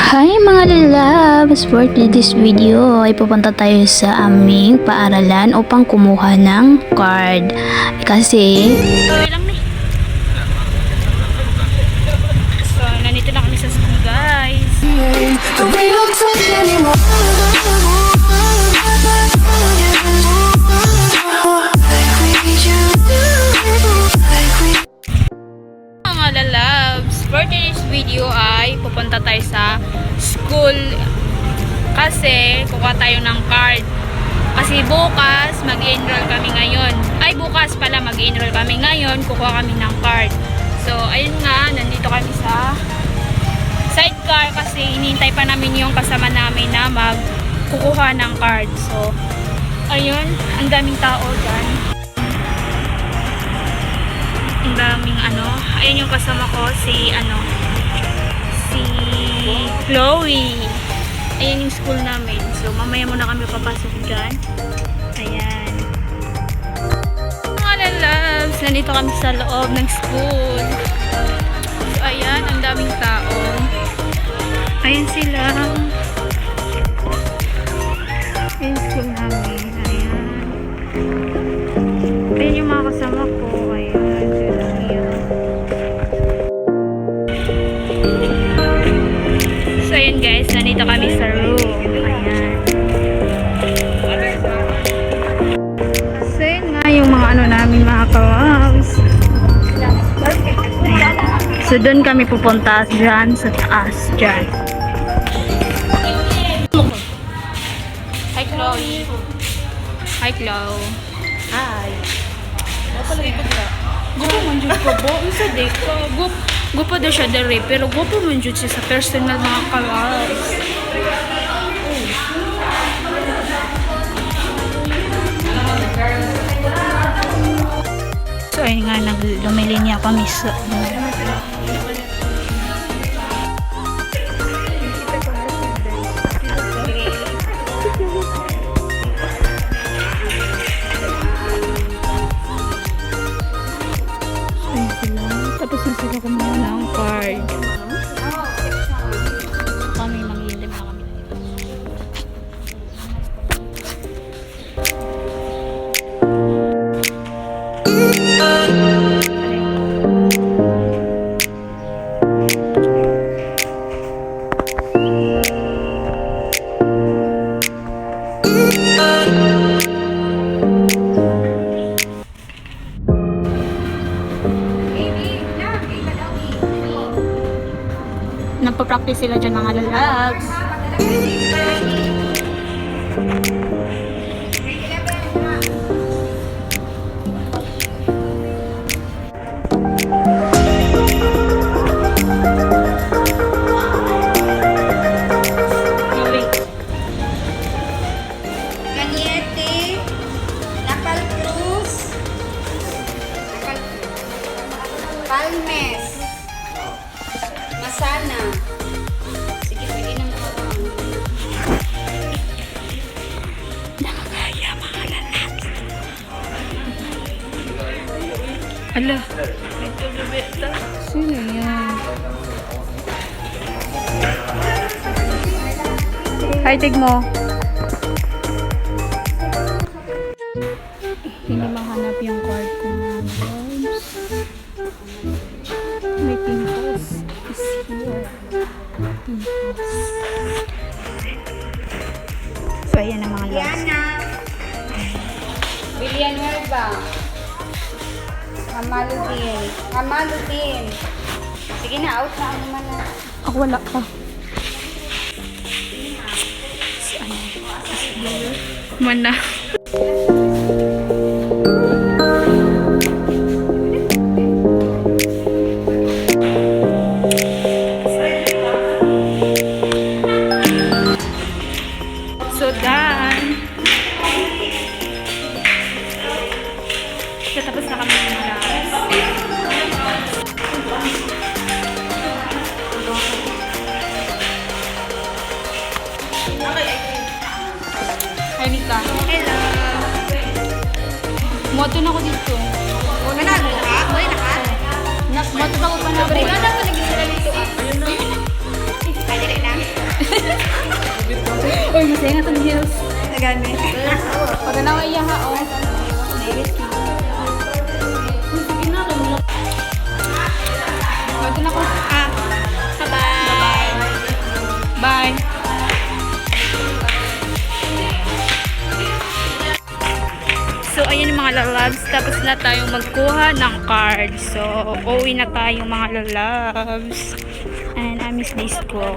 Hi mga lalabs! For this video ay pupunta tayo sa aming paaralan upang kumuha ng card. Kasi So, nandito na kami sa school, guys. Mga lalabs, for today's video ay pupunta tayo sa school kasi kukuha tayo ng card. Kasi bukas mag-enroll kami ngayon. Ay, bukas pala mag-enroll kami ngayon, kukuha kami ng card. So, ayun nga, nandito kami sa sidecar kasi hinihintay pa namin yung kasama namin na magkukuha ng card. So, ayun, ang daming tao dyan. Ang daming ayun yung kasama ko, si Chloe. Ayan yung school namin. So, mamaya muna kami papasok dyan. Ayan. Mga lalabs, nandito kami sa loob ng school. So, ayan, ang daming tao. Ayan sila. Ayan yung school namin. Ayan. Ayan yung mga kasama ko. Ayan. So, ayan guys, nandito kami sa room. Ayan. So, ayan nga yung mga namin, mga kalabs. So, doon kami pupunta dyan sa taas dyan. Hi, Chloe. Hi, Chloe. Hi. Gupo man dyan ko po. Isa de ko. Gupo daw siya dere. Pero gupo man dyan siya sa personal mga kalabs. So, ayun nga, lumilinya kami sa tapos na sila kumuha ng card. Kami manghihintay na kami. Nagpa-practice sila dyan mga lalabs. Ganiete, Napal Cruz, Palmes, Masana. Sige, pwede na makawang. Nakakaya mga lalabs. Ala. Ito bibita. Sino yan? Hi, tig mo. Hindi mahanap yung card ko mga loves. May pimples is here. Pimples. So, ayan ang mga loves. Diana, Villanueva, Kamaludin. Sige na, out na ako naman na. Ako wala pa. So, ayan. Mana. So done. Tapos na kami ng malas. Hi, Nika. Hello. Moto na ako dito. Manalo ka? Buhay na ka? Moto pa ko pa na. Brigada ko naging sila dito. Ayun na. Ay, dali lang. Uy, masaya nga itong heels. Nagani. Pag na iya ha, oh. Sige na, tumulong. Bago na ko. Bye-bye. Bye. So, ayan yung mga lalabs. Tapos na tayong magkuha ng card. So, uwi na tayo mga lalabs. And I miss this school.